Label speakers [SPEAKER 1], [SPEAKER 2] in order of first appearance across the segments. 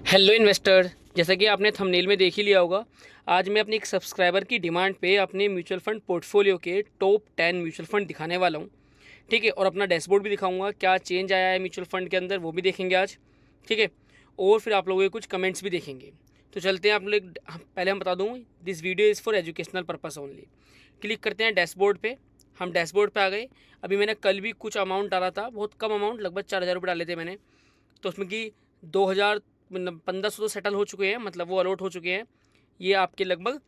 [SPEAKER 1] Hello investor, जैसा कि आपने थंबनेल में देख ही लिया होगा। आज मैं अपनी एक सब्सक्राइबर की डिमांड पे अपने म्यूचुअल फंड पोर्टफोलियो के टॉप 10 म्यूचुअल फंड दिखाने वाला हूँ। ठीक है, और अपना डैशबोर्ड भी दिखाऊंगा, क्या चेंज आया है म्यूचुअल फंड के अंदर वो भी देखेंगे आज। ठीक है, और फिर आप लोगों के कुछ कमेंट्स भी देखेंगे। तो चलते हैं आप लोग। पहले हम बता दूँ, this video is for educational purpose only. Click करते हैं डैशबोर्ड पे। हम डैशबोर्ड पे आ गए। अभी मैंने कल भी कुछ अमाउंट डाला था, बहुत कम अमाउंट, लगभग 4,000 रुपये डाले थे मैंने। तो उसमें कि 2,000 मतलब 1,500 तो सेटल हो चुके हैं, मतलब वो अलॉट हो चुके हैं। ये आपके लगभग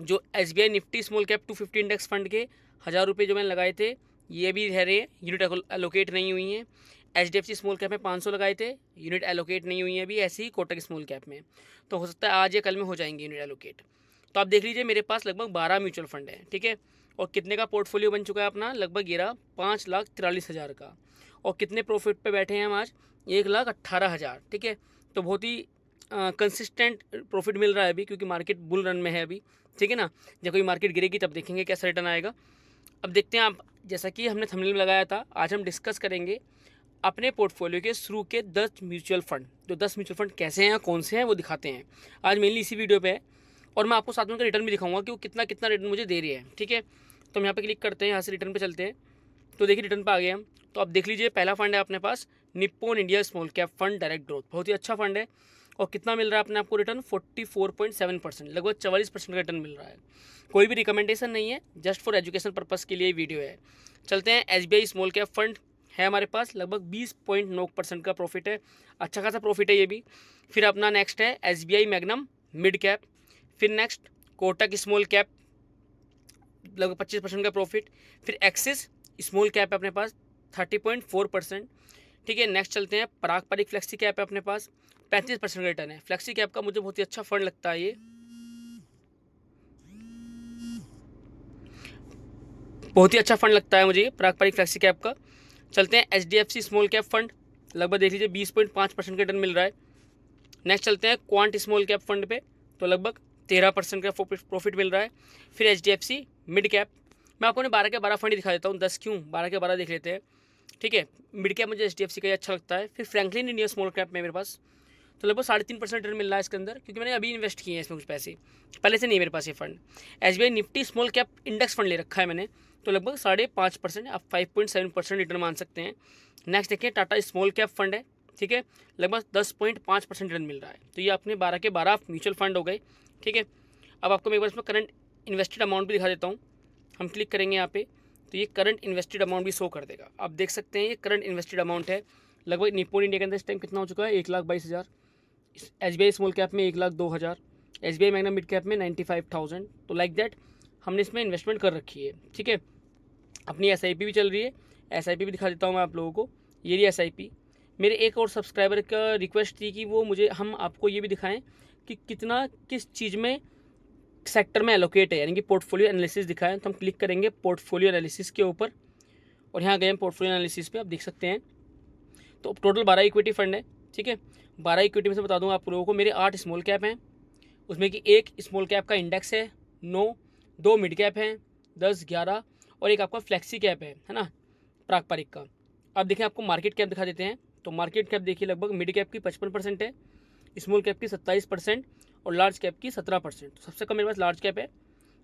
[SPEAKER 1] जो SBI Nifty small cap 250 index fund के 1,000 रुपये जो मैंने लगाए थे, ये भी रह रहे हैं, यूनिट एलोकेट नहीं हुई हैं। HDFC स्मॉल कैप में 500 लगाए थे, यूनिट एलोकेट नहीं हुई है अभी। ऐसे ही कोटक स्मॉल कैप में तो हो सकता है आज या कल में हो जाएंगे यूनिट एलोकेट। तो आप देख लीजिए, मेरे पास लगभग 12 म्यूचुअल फंड है। ठीक है, और कितने का पोर्टफोलियो बन चुका है अपना, लगभग ये रहा 5,43,000 का। और कितने प्रॉफिट पे बैठे हैं हम आज, 1,18,000। ठीक है, तो बहुत ही कंसिस्टेंट प्रॉफिट मिल रहा है अभी, क्योंकि मार्केट बुल रन में है अभी। ठीक है ना, जब कोई मार्केट गिरेगी तब देखेंगे कैसा रिटर्न आएगा। अब देखते हैं आप, जैसा कि हमने थंबनेल में लगाया था, आज हम डिस्कस करेंगे अपने पोर्टफोलियो के शुरू के 10 म्यूचुअल फंड। जो 10 म्यूचुअल फंड कैसे हैं, कौन से हैं, वो दिखाते हैं आज मेनली इसी वीडियो पे है। और मैं आपको साथ में उनका रिटर्न भी दिखाऊंगा कि वो कितना कितना रिटर्न मुझे दे रही है। ठीक है, तो हम यहाँ पे क्लिक करते हैं, यहाँ से रिटर्न पे चलते हैं। तो देखिए रिटर्न पे आ गए हम। तो आप देख लीजिए, पहला फंड है अपने पास Nippon India small cap fund direct growth, बहुत ही अच्छा फंड है। और कितना मिल रहा है अपने आपको रिटर्न, 44.7%, लगभग 44% का रिटर्न मिल रहा है। कोई भी रिकमेंडेशन नहीं है, जस्ट फॉर एजुकेशन पर्पज़ के लिए वीडियो है। चलते हैं, SBI स्मॉल कैप फंड है हमारे पास, लगभग 20.9% का प्रॉफिट है, अच्छा खासा प्रॉफिट है ये भी। फिर अपना नेक्स्ट है SBI मैग्नम मिड कैप। फिर नेक्स्ट कोटक स्मॉल कैप, लगभग 25% का प्रॉफिट। फिर एक्सिस स्मॉल कैप है अपने पास, 30.4%। ठीक है, नेक्स्ट चलते हैं, पारंपरिक फ्लेक्सी कैप है अपने पास, 35% का रिटर्न है। फ्लेक्सी कैप का मुझे बहुत ही अच्छा फंड लगता है ये, बहुत ही अच्छा फंड लगता है मुझे ये पारंपरिक फ्लेक्सी कैप का। चलते हैं HDFC स्मॉल कैप फंड, लगभग देख लीजिए 20.5% का रिटर्न मिल रहा है। नेक्स्ट चलते हैं क्वांट स्मॉल कैप फंड पे, तो लगभग 13% का प्रॉफिट मिल रहा है। फिर HDFC मिड कैप, मैं आपको 12 के 12 फंड ही दिखा देता हूँ, 10 क्यों, 12 के 12 देख लेते हैं। ठीक है, मिड कैप मुझे HDFC का ही अच्छा लगता है। फिर फ्रैंकलिन इंडिया स्मॉल कैप में मेरे पास तो लगभग 3.5% रिटर्न मिल रहा है इसके अंदर, क्योंकि मैंने अभी इन्वेस्ट किए हैं इसमें कुछ पैसे, पहले से नहीं मेरे पास ये fund. SBI Nifty small cap index fund ले रखा है मैंने, तो लगभग 5.5%, आप 5.7% रिटर्न मान सकते हैं। नेक्स्ट देखिए, टाटा स्मॉल कैप फंड है। ठीक है, लगभग 10.5% रिटर्न मिल रहा है। तो ये अपने 12 के 12 म्यूचुअल फंड हो गए। ठीक है, अब आपको मैं एक बार इसमें करंट इन्वेस्टेड अमाउंट भी दिखा देता हूँ। हम क्लिक करेंगे यहाँ पे, तो ये करंट इन्वेस्टेड अमाउंट भी शो कर देगा। आप देख सकते हैं ये करंट इन्वेस्टेड अमाउंट है, लगभग निप्पॉन इंडिया के अंदर इस टाइम कितना हो चुका है, 1,22,000। SBI स्मॉल कैप में 1,02,000, SBI मैग्ना मिड कैप में 95,000। तो लाइक दैट हमने इसमें इन्वेस्टमेंट कर रखी है। ठीक है, अपनी SIP भी चल रही है, SIP भी दिखा देता हूँ मैं आप लोगों को। ये रही SIP। मेरे एक और सब्सक्राइबर का रिक्वेस्ट थी कि वो मुझे, हम आपको ये भी दिखाएं कि कितना किस चीज़ में सेक्टर में एलोकेट है, यानी कि पोर्टफोलियो एनालिसिस दिखाएं। तो हम क्लिक करेंगे पोर्टफोलियो एनालिसिस के ऊपर, और यहाँ गए हम पोर्टफोलियो एनालिसिस पे, आप देख सकते हैं। तो टोटल 12 इक्विटी फंड है। ठीक है, 12 इक्विटी में से बता दूंगा आप लोगों को, मेरे 8 स्मॉल कैप हैं, उसमें कि एक स्मॉल कैप का इंडेक्स है 9, 2 मिड कैप हैं 10, 11, और एक आपका फ्लेक्सी कैप है ना, पारंपरिक का। अब देखें, आपको मार्केट कैप दिखा देते हैं। तो मार्केट कैप देखिए, लगभग मिड कैप की 55% है, स्मॉल कैप की 27% और लार्ज कैप की 17%। तो सबसे कम मेरे पास लार्ज कैप है,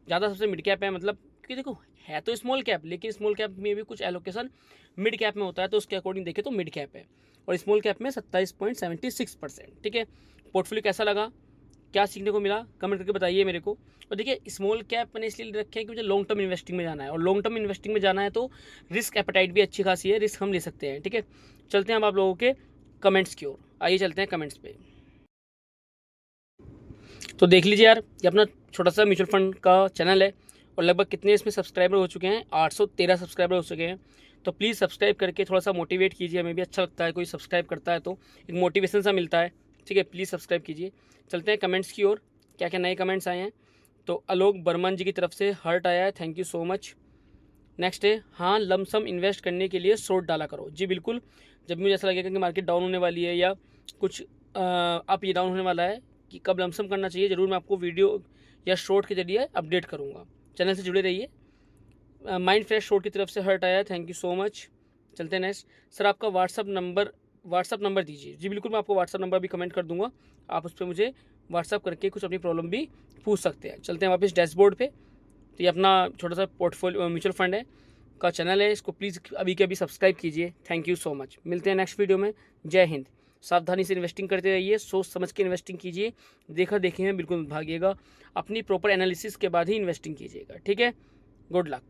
[SPEAKER 1] ज़्यादा सबसे मिड कैप है। मतलब कि देखो, है तो स्मॉल कैप, लेकिन स्मॉल कैप में भी कुछ एलोकेशन मिड कैप में होता है, तो उसके अकॉर्डिंग देखें तो मिड कैप है। और स्मॉल कैप में 27.76%। ठीक है, पोर्टफोलियो कैसा लगा, क्या सीखने को मिला, कमेंट करके बताइए मेरे को। और देखिए, स्मॉल कैप मैंने इसलिए रखे हैं कि मुझे लॉन्ग टर्म इन्वेस्टिंग में जाना है, और लॉन्ग टर्म इन्वेस्टिंग में जाना है तो रिस्क एपेटाइट भी अच्छी खासी है, रिस्क हम ले सकते हैं। ठीक है, चलते हैं हम आप लोगों के कमेंट्स की ओर, आइए चलते हैं कमेंट्स पे। तो देख लीजिए यार, ये अपना छोटा सा म्यूचुअल फंड का चैनल है, और लगभग कितने इसमें सब्सक्राइबर हो चुके हैं, 813 सब्सक्राइबर हो चुके हैं। तो प्लीज़ सब्सक्राइब करके थोड़ा सा मोटिवेट कीजिए, हमें भी अच्छा लगता है कोई सब्सक्राइब करता है तो एक मोटिवेशन सा मिलता है। ठीक है, प्लीज़ सब्सक्राइब कीजिए। चलते हैं कमेंट्स की ओर, क्या क्या नए कमेंट्स आए हैं। तो आलोक बर्मन जी की तरफ से हर्ट आया है, thank you so much. Next है, हाँ लमसम इन्वेस्ट करने के लिए शॉर्ट डाला करो। जी बिल्कुल, जब भी मुझे ऐसा लगेगा कि मार्केट डाउन होने वाली है या कुछ अप ये डाउन होने वाला है कि कब लमसम करना चाहिए, ज़रूर मैं आपको वीडियो या शॉर्ट के जरिए अपडेट करूँगा। चैनल से जुड़े रहिए। माइंड फ्रेश शॉर्ट की तरफ से हर्ट आया है, थैंक यू सो मच। चलते हैं नेक्स्ट। सर आपका व्हाट्सअप नंबर व्हाट्सअप नंबर दीजिए। जी बिल्कुल, मैं आपको व्हाट्सअप नंबर भी कमेंट कर दूंगा, आप उस पर मुझे व्हाट्सअप करके कुछ अपनी प्रॉब्लम भी पूछ सकते हैं। चलते हैं वापस डैशबोर्ड पे। तो ये अपना छोटा सा पोर्टफोलियो म्यूचुअल फंड है का चैनल है, इसको प्लीज़ अभी के अभी सब्सक्राइब कीजिए। Thank you so much. मिलते हैं नेक्स्ट वीडियो में। जय हिंद। सावधानी से इन्वेस्टिंग करते रहिए, सोच समझ के इन्वेस्टिंग कीजिए, देखा देखी में बिल्कुल मत भागिएगा, अपनी प्रॉपर एनालिसिस के बाद ही इन्वेस्टिंग कीजिएगा। ठीक है, गुड लक।